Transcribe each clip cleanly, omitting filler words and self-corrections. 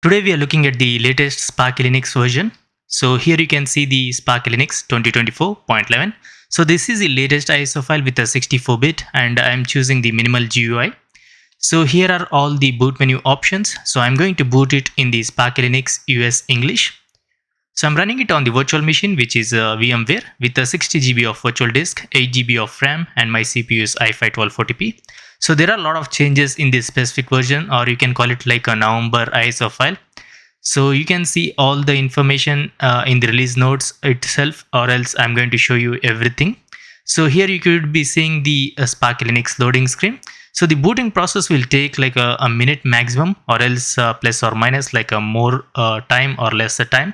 Today we are looking at the latest SparkyLinux version. So here you can see the SparkyLinux 2024.11. So this is the latest ISO file with a 64-bit and I am choosing the minimal GUI. So here are all the boot menu options. So I'm going to boot it in the SparkyLinux US English. So I'm running it on the virtual machine, which is VMware with a 60 GB of virtual disk, 8 GB of RAM, and my CPU is i5 1240p. So there are a lot of changes in this specific version, or you can call it like a November ISO file. So you can see all the information in the release notes itself, or else I'm going to show you everything. So here you could be seeing the SparkyLinux loading screen. So the booting process will take like a minute maximum, or else plus or minus like a more time or lesser time.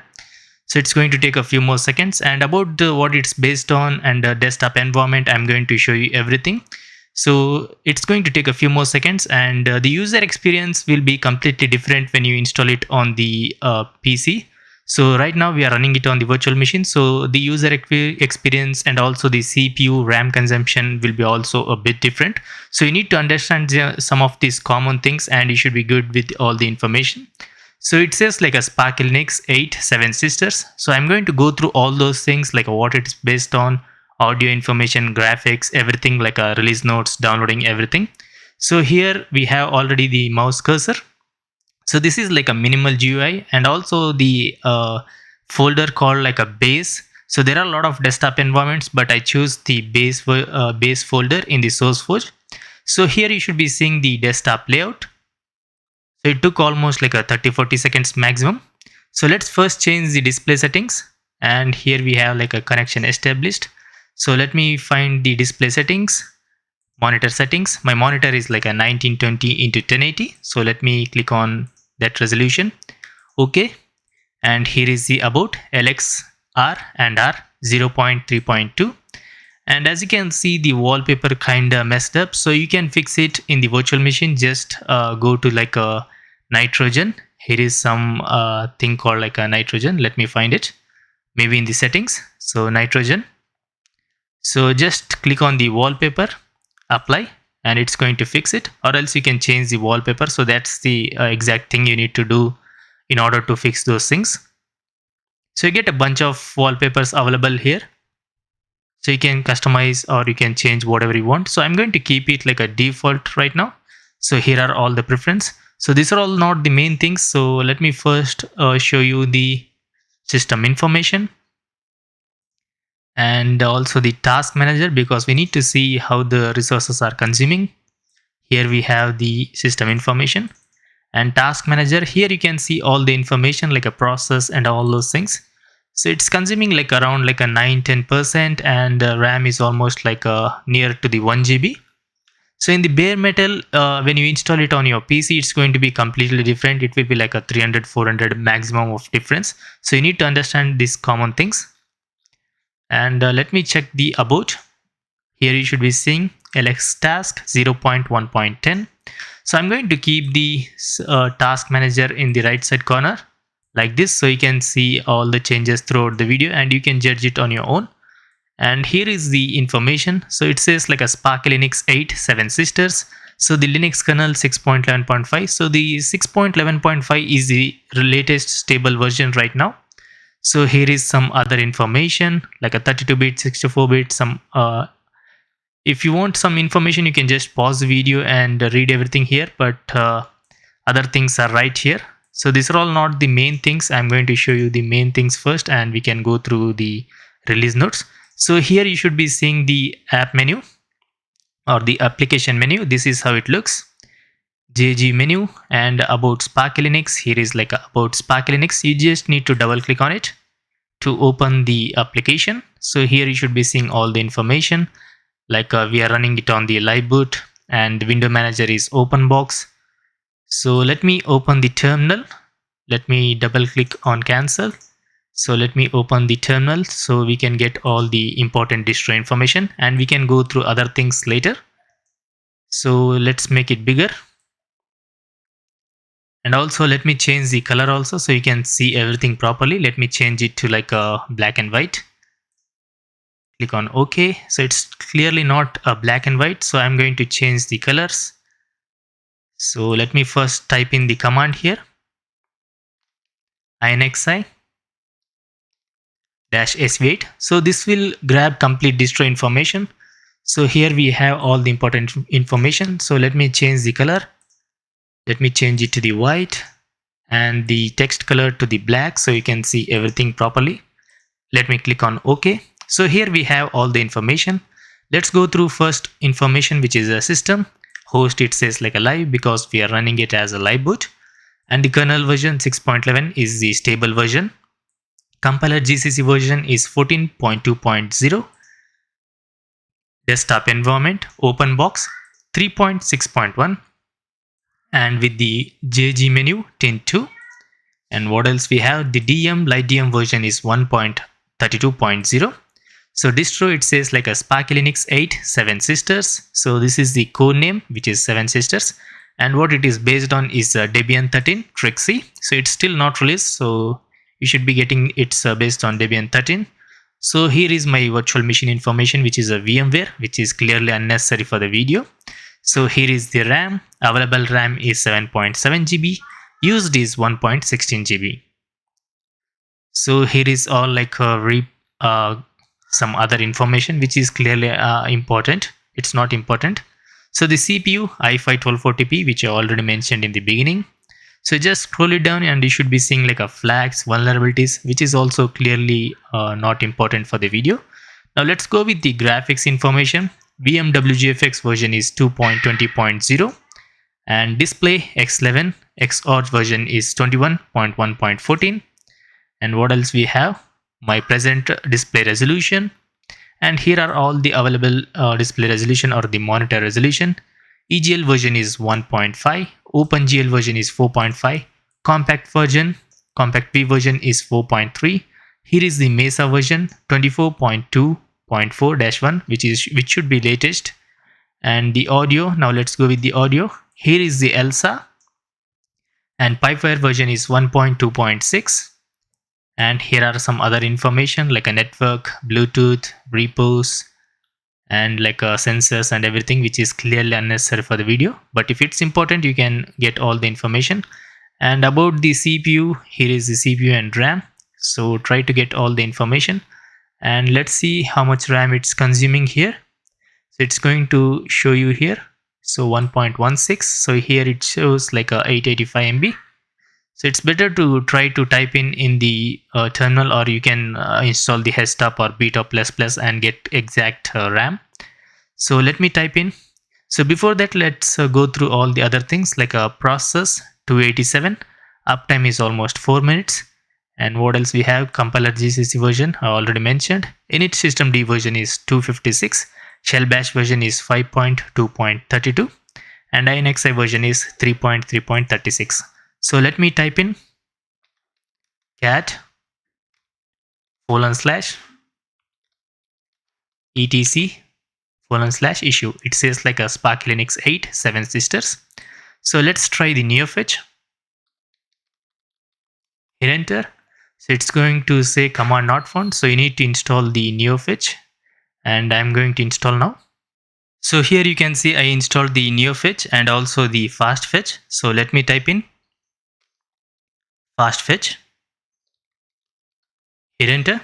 So it's going to take a few more seconds, and about what it's based on and the desktop environment, I'm going to show you everything. So it's going to take a few more seconds, and the user experience will be completely different when you install it on the PC. So right now we are running it on the virtual machine, so the user experience and also the CPU RAM consumption will be also a bit different. So you need to understand some of these common things, and you should be good with all the information. So it says like a SparkyLinux 8 7 sisters. So I'm going to go through all those things, like what it's based on, audio information, graphics, everything, like release notes, downloading, everything. So here we have already the mouse cursor. So this is like a minimal GUI, and also the folder called like a base. So there are a lot of desktop environments, but I choose the base folder in the SourceForge. So here you should be seeing the desktop layout. So it took almost like a 30-40 seconds maximum. So let's first change the display settings, and here we have like a connection established. So let me find the display settings, monitor settings. My monitor is like a 1920 into 1080. So let me click on that resolution. Okay. And here is the about LX R and R 0.3.2. And as you can see, the wallpaper kinda messed up. So you can fix it in the virtual machine. Just go to like a nitrogen. Here is some thing called like a nitrogen. Let me find it. Maybe in the settings. So nitrogen. So just click on the wallpaper, apply, and it's going to fix it, or else you can change the wallpaper. So that's the exact thing you need to do in order to fix those things. So you get a bunch of wallpapers available here. So you can customize or you can change whatever you want. So I'm going to keep it like a default right now. So here are all the preferences. So these are all not the main things. So let me first show you the system information and also the task manager, because we need to see how the resources are consuming. Here we have the system information and task manager. Here you can see all the information like a process and all those things. So it's consuming like around like a 9-10%, and RAM is almost like near to the 1 GB. So in the bare metal, when you install it on your PC, it's going to be completely different. It will be like a 300-400 maximum of difference. So you need to understand these common things. And let me check the about. Here you should be seeing LX task 0.1.10. So I'm going to keep the task manager in the right side corner like this, so you can see all the changes throughout the video and you can judge it on your own. And here is the information. So it says like a SparkyLinux 8 7 sisters. So the Linux kernel 6.11.5. So the 6.11.5 is the latest stable version right now. So here is some other information like a 32-bit, 64-bit, some if you want some information, you can just pause the video and read everything here, but other things are right here. So these are all not the main things. I'm going to show you the main things first, and we can go through the release notes. So here you should be seeing the app menu or the application menu. This is how it looks. JG menu and about SparkyLinux. Here is like about SparkyLinux. You just need to double click on it to open the application. So here you should be seeing all the information, like we are running it on the live boot, and the window manager is open box. So let me open the terminal. Let me double click on cancel. So let me open the terminal so we can get all the important distro information, and we can go through other things later. So let's make it bigger. And also let me change the color also so you can see everything properly. Let me change it to like a black and white. Click on OK. So it's clearly not a black and white. So I'm going to change the colors. So let me first type in the command here. inxi -sv8. So this will grab complete distro information. So here we have all the important information. So let me change the color. Let me change it to the white and the text color to the black so you can see everything properly. Let me click on OK. So here we have all the information. Let's go through first information, which is a system. Host, it says like a live because we are running it as a live boot. And the kernel version 6.11 is the stable version. Compiler GCC version is 14.2.0. Desktop environment open box 3.6.1. And with the JG menu tint 2. And what else we have? The DM light DM version is 1.32.0. So distro, it says like a SparkyLinux 8 7 sisters. So this is the code name, which is 7 sisters, and what it is based on is Debian 13 Trixie. So it's still not released, so you should be getting it's based on Debian 13. So here is my virtual machine information, which is a VMware, which is clearly unnecessary for the video. So here is the RAM. Available RAM is 7.7 GB. Used is 1.16 GB. So here is all like some other information which is clearly important. It's not important. So the CPU i5 1240p, which I already mentioned in the beginning. So just scroll it down and you should be seeing like a flags, vulnerabilities, which is also clearly not important for the video. Now let's go with the graphics information. VMWGFX version is 2.20.0 and display X11 XOR version is 21.1.14. And what else we have? My present display resolution, and here are all the available display resolution or the monitor resolution. EGL version is 1.5, OpenGL version is 4.5, compact P version is 4.3. Here is the Mesa version 24.2.4-1, which should be latest. And the audio, now let's go with the audio. Here is the ELSA, and Pipewire version is 1.2.6. And here are some other information like a network, Bluetooth, repos, and like sensors and everything, which is clearly unnecessary for the video. But if it's important, you can get all the information. And about the CPU, here is the CPU and RAM. So try to get all the information. And let's see how much RAM it's consuming here. So it's going to show you here. So 1.16. So here it shows like a 885 MB. So it's better to try to type in the terminal, or you can install the Hestop or Beta++ and get exact RAM. So let me type in. So before that, let's go through all the other things like a process 287. Uptime is almost 4 minutes. And what else we have? Compiler GCC version I already mentioned. Init systemd version is 256. Shell bash version is 5.2.32. And inxi version is 3.3.36. So let me type in cat /etc/issue. It says like a SparkyLinux 8 7 sisters. So let's try the neofetch. Hit enter. So it's going to say command not found. So you need to install the neofetch, and I'm going to install now. So here you can see I installed the neofetch and also the fast fetch. So let me type in fast fetch, hit enter.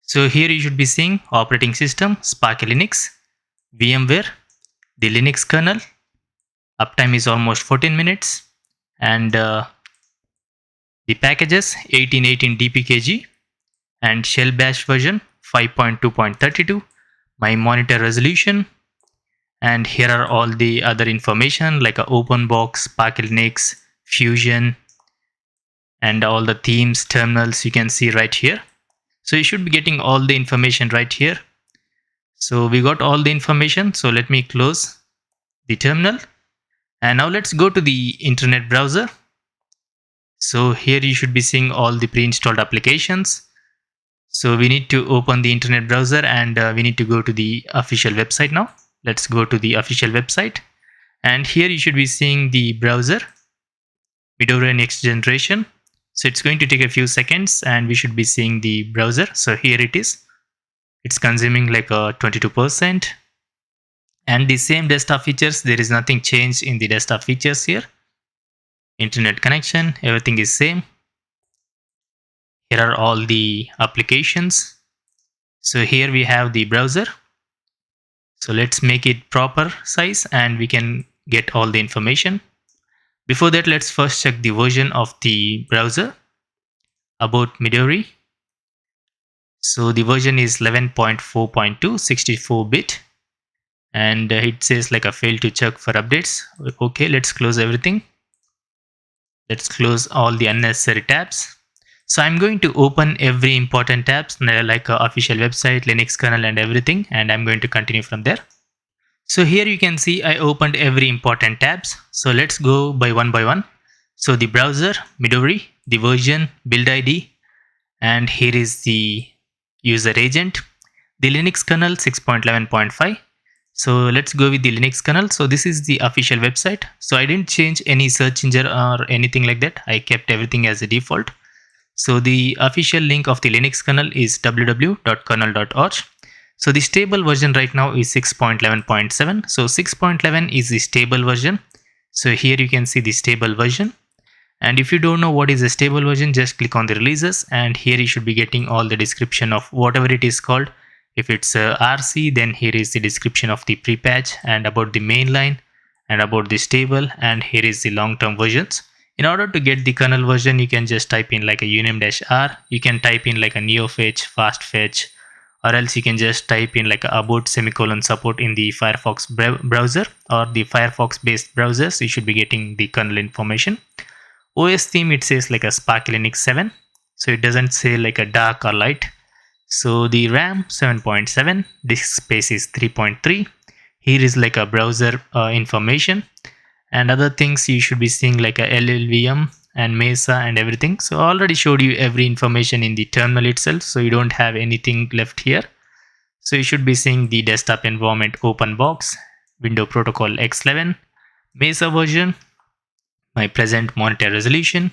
So here you should be seeing operating system SparkyLinux, VMware, the Linux kernel. Uptime is almost 14 minutes, and the packages 1818 dpkg, and shell bash version 5.2.32. My monitor resolution, and here are all the other information like a open box, SparkyLinux, Fusion, and all the themes, terminals you can see right here. So you should be getting all the information right here. So we got all the information. So let me close the terminal, and now let's go to the internet browser. So here you should be seeing all the pre-installed applications. So we need to open the internet browser, and we need to go to the official website now. Let's go to the official website, and here you should be seeing the browser Midori next generation. So it's going to take a few seconds and we should be seeing the browser. So here it is. It's consuming like a 22%. And the same desktop features, there is nothing changed in the desktop features here. Internet connection, everything is same. Here are all the applications. So here we have the browser. So let's make it proper size and we can get all the information. Before that, let's first check the version of the browser. About Midori. So the version is 11.4.2 64-bit, and it says like a fail to check for updates. Okay, let's close everything. Let's close all the unnecessary tabs. So I'm going to open every important tabs like official website, Linux kernel and everything, and I'm going to continue from there. So here you can see I opened every important tabs. So let's go by one. So the browser, Midori, the version, build ID, and here is the user agent, the Linux kernel 6.11.5. So let's go with the Linux kernel. So this is the official website. So I didn't change any search engine or anything like that. I kept everything as a default. So the official link of the Linux kernel is www.kernel.org. So the stable version right now is 6.11.7. So 6.11 is the stable version. So here you can see the stable version. And if you don't know what is a stable version, just click on the releases, and here you should be getting all the description of whatever it is called. If it's RC, then here is the description of the pre-patch and about the mainline and about the stable, and here is the long-term versions. In order to get the kernel version, you can just type in like a uname-r. You can type in like a neofetch, fastfetch, or else you can just type in like a about ;support in the Firefox browser or the Firefox based browsers. You should be getting the kernel information. OS theme, it says like a SparkyLinux 7, so it doesn't say like a dark or light. So the RAM 7.7, disk space is 3.3. Here is like a browser information, and other things you should be seeing like a LLVM and Mesa and everything. So I already showed you every information in the terminal itself, so you don't have anything left here. So you should be seeing the desktop environment open box, window protocol X11, Mesa version, my present monitor resolution.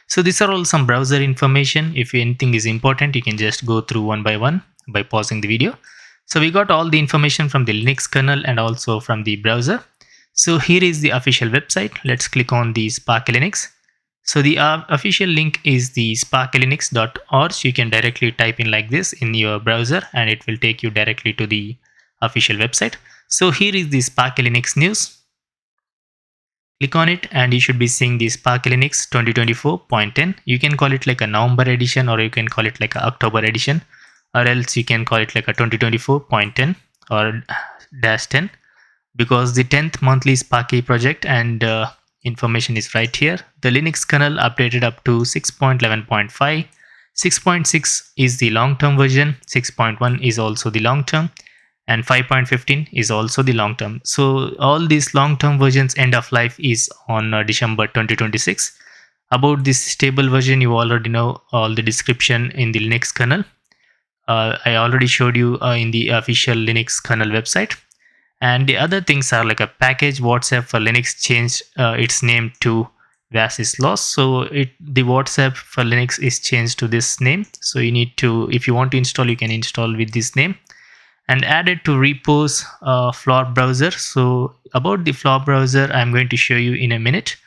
So these are all some browser information. If anything is important, you can just go through one by one by pausing the video. So we got all the information from the Linux kernel and also from the browser. So here is the official website. Let's click on the SparkyLinux. So the official link is the sparkylinux.org. You can directly type in like this in your browser and it will take you directly to the official website. So here is the SparkyLinux news. Click on it and you should be seeing the SparkyLinux 2024.10. You can call it like a November edition, or you can call it like a October edition, or else you can call it like a 2024.10 or -10, because the 10th monthly Sparky project and information is right here. The Linux kernel updated up to 6.11.5. 6.6 is the long-term version, 6.1 is also the long-term, and 5.15 is also the long term. So all these long term versions end of life is on December 2026. About this stable version, you already know all the description in the Linux kernel. I already showed you in the official Linux kernel website. And the other things are like a package WhatsApp for Linux changed its name to Vasislos. So the WhatsApp for Linux is changed to this name. So you need to, if you want to install, you can install with this name. And added to repos Floorp browser. So about the Floorp browser, I'm going to show you in a minute.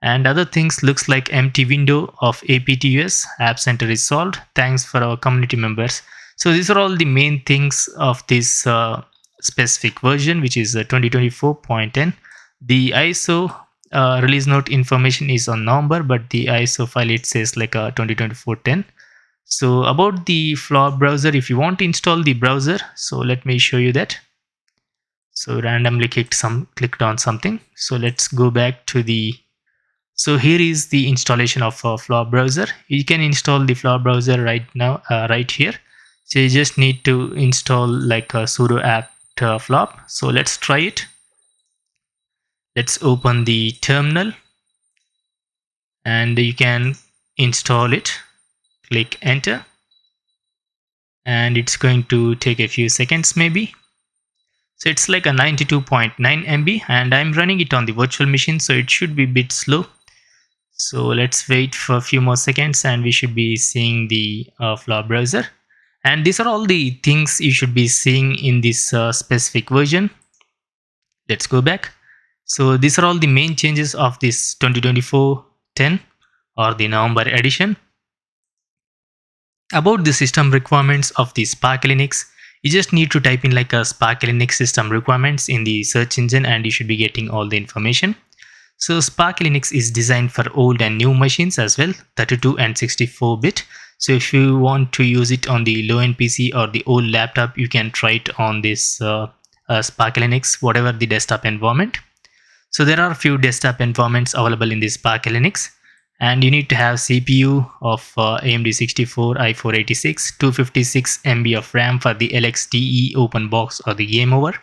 And other things looks like empty window of APTus AppCenter is solved. Thanks for our community members. So these are all the main things of this specific version, which is 2024.10. The ISO release note information is on November, but the ISO file it says like a 2024.10. So about the Floorp browser, if you want to install the browser, so let me show you that. So randomly clicked on something. So let's go back to the, so here is the installation of Floorp browser. You can install the Floorp browser right now, right here. So you just need to install like a sudo apt Floorp. So let's try it. Let's open the terminal and you can install it. Click enter and it's going to take a few seconds maybe. So it's like a 92.9 MB and I'm running it on the virtual machine, so it should be a bit slow. So let's wait for a few more seconds and we should be seeing the Floorp browser. And these are all the things you should be seeing in this specific version. Let's go back. So these are all the main changes of this 2024-10 or the November edition. About the system requirements of the SparkyLinux, you just need to type in like a SparkyLinux system requirements in the search engine and you should be getting all the information. So SparkyLinux is designed for old and new machines as well, 32 and 64-bit. So if you want to use it on the low-end PC or the old laptop, you can try it on this SparkyLinux, whatever the desktop environment. So there are a few desktop environments available in this SparkyLinux, and you need to have CPU of AMD 64 i486, 256 MB of RAM for the LXDE open box or the game over,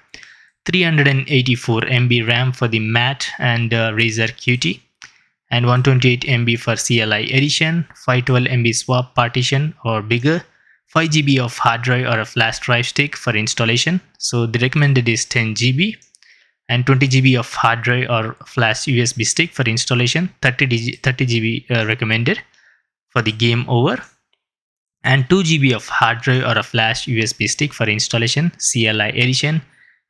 384 MB RAM for the MAT and Razer Qt, and 128 MB for CLI edition, 512 MB swap partition or bigger, 5 GB of hard drive or a flash drive stick for installation. So the recommended is 10 GB, and 20 GB of hard drive or flash USB stick for installation, 30 GB recommended for the game over, and 2 GB of hard drive or a flash USB stick for installation, CLI edition,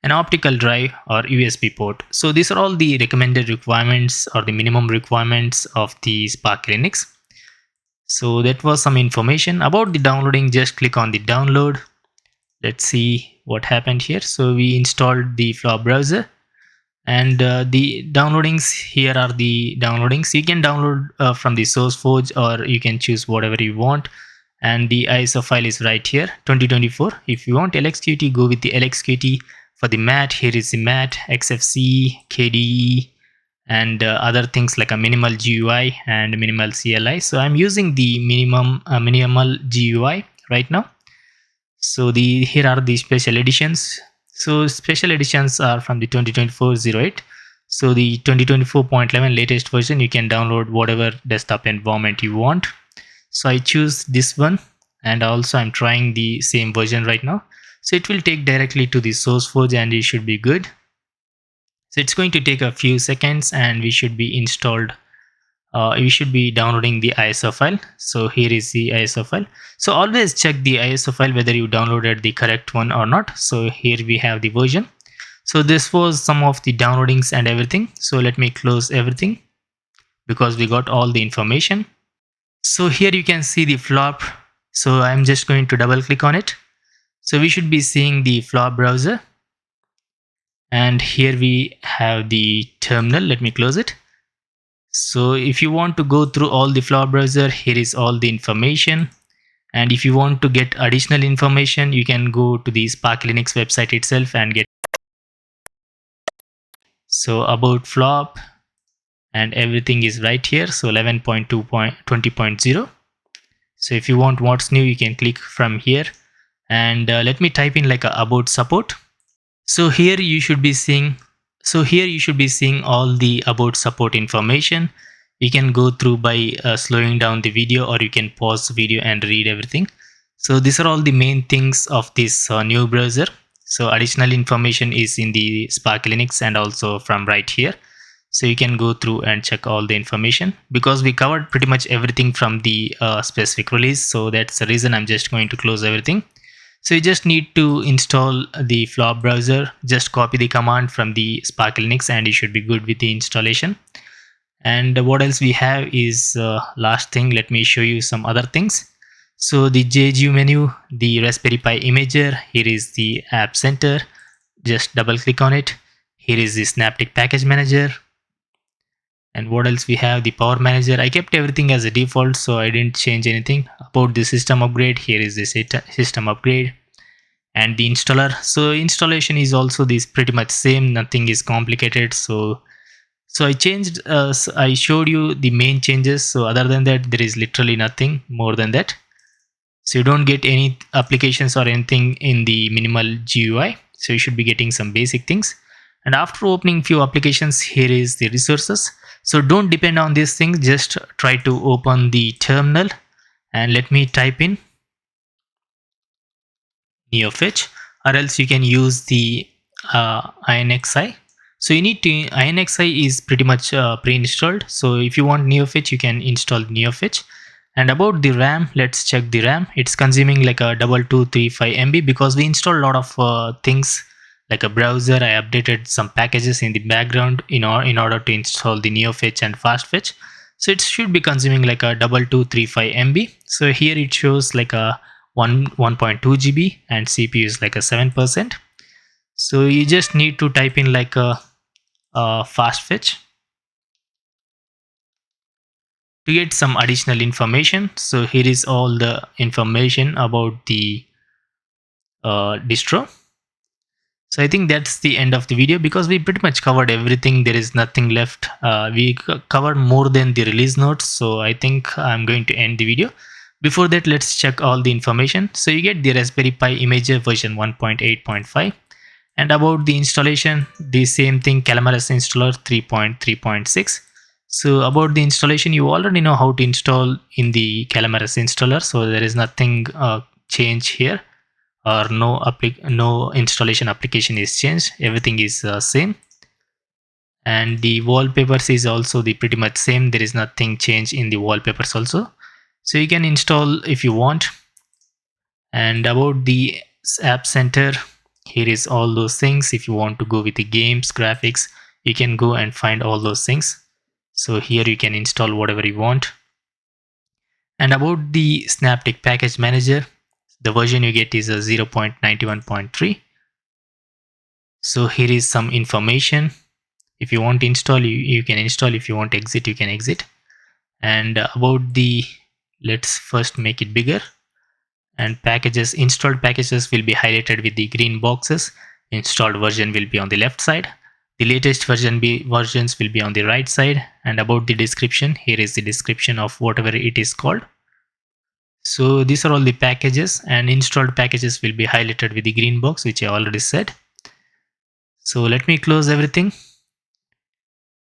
an optical drive or USB port. So these are all the recommended requirements or the minimum requirements of the SparkyLinux. So that was some information about the downloading. Just click on the download. Let's see what happened here. So we installed the Floorp browser, and the downloadings, here are the downloadings. You can download from the SourceForge, or you can choose whatever you want, and the ISO file is right here, 2024. If you want LXQT, go with the LXQT. For the MAT, here is the MAT, XFCE, KDE, and other things like a minimal GUI and minimal CLI. So I'm using the minimal GUI right now. So here are the special editions. So special editions are from the 2024-08. So the 2024.11 latest version, you can download whatever desktop environment you want. So I choose this one, and also I'm trying the same version right now. So it will take directly to the SourceForge and it should be good. So it's going to take a few seconds and we should be installed. We should be downloading the ISO file. So here is the ISO file. So always check the ISO file whether you downloaded the correct one or not. So here we have the version. So this was some of the downloadings and everything. So let me close everything because we got all the information. So here you can see the Floorp. So I'm just going to double click on it. So we should be seeing the Floorp browser, and here we have the terminal. Let me close it. So if you want to go through all the Floorp browser, here is all the information, and if you want to get additional information, you can go to the SparkyLinux website itself and get. So about Floorp and everything is right here. So 11.2.20.0. So if you want what's new, you can click from here. And let me type in like a about support. So here you should be seeing all the about support information. You can go through by slowing down the video, or you can pause the video and read everything. So these are all the main things of this new browser. So additional information is in the SparkyLinux and also from right here. So you can go through and check all the information because we covered pretty much everything from the specific release. So that's the reason I'm just going to close everything. So you just need to install the Floorp browser. Just copy the command from the SparkyLinux and you should be good with the installation. And what else we have is last thing. Let me show you some other things. So the JGU menu, the Raspberry Pi imager, here is the AppCenter. Just double click on it. Here is the Synaptic Package Manager. And what else we have? The Power Manager. I kept everything as a default, so I didn't change anything. About the system upgrade, here is the system upgrade and the installer. So installation is also this pretty much same, nothing is complicated. So I changed, I showed you the main changes. So other than that, there is literally nothing more than that. So you don't get any applications or anything in the minimal GUI. So you should be getting some basic things. And after opening few applications, here is the resources. So don't depend on these things, just try to open the terminal and let me type in NeoFetch, or else you can use the INXI. So you need to, INXI is pretty much pre-installed. So if you want NeoFetch, you can install NeoFetch. And about the RAM, let's check the RAM. It's consuming like a 2235 MB because we installed a lot of things like a browser. I updated some packages in the background in order to install the NeoFetch and FastFetch. So it should be consuming like a 2235 MB. So here it shows like a 1.2 GB and CPU is like a 7%. So you just need to type in like a fast fetch to get some additional information. So here is all the information about the distro. So I think that's the end of the video because we pretty much covered everything. There is nothing left. We covered more than the release notes. So I think I'm going to end the video. Before that, let's check all the information. So you get the Raspberry Pi Imager version 1.8.5. And about the installation, the same thing, Calamares installer 3.3.6. So about the installation, you already know how to install in the Calamares installer. So there is nothing change here, or no installation application is changed. Everything is same. And the wallpapers is also the pretty much same. There is nothing changed in the wallpapers also. So you can install if you want. And about the App Center, here is all those things. If you want to go with the games, graphics, you can go and find all those things. So here you can install whatever you want. And about the Synaptic Package Manager, the version you get is a 0.91.3. So here is some information. If you want to install, you can install. If you want to exit, you can exit. And about the, let's first make it bigger. And packages, installed packages will be highlighted with the green boxes. Installed version will be on the left side. The latest versions will be on the right side. And about the description, here is the description of whatever it is called. So these are all the packages, and installed packages will be highlighted with the green box, which I already said. So let me close everything.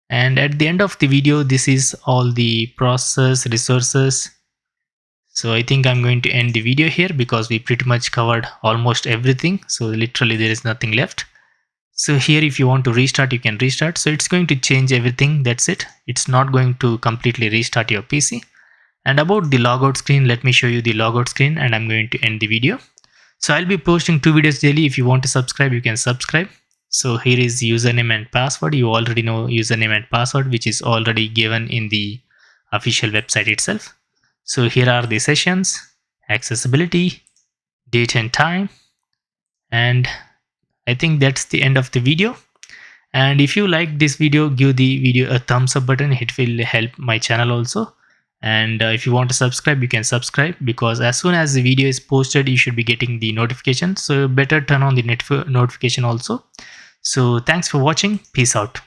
And at the end of the video, this is all the process resources. So I think I'm going to end the video here because we pretty much covered almost everything. So literally there is nothing left. So here if you want to restart, you can restart. So it's going to change everything. That's it. It's not going to completely restart your PC. And about the logout screen, let me show you the logout screen and I'm going to end the video. So I'll be posting 2 videos daily. If you want to subscribe, you can subscribe. So here is username and password. You already know username and password, which is already given in the official website itself. So here are the sessions, accessibility, date and time, and I think that's the end of the video. And if you like this video, give the video a thumbs up button. It will help my channel also. And if you want to subscribe, you can subscribe, because as soon as the video is posted, you should be getting the notification. So better turn on the notification also. So thanks for watching. Peace out.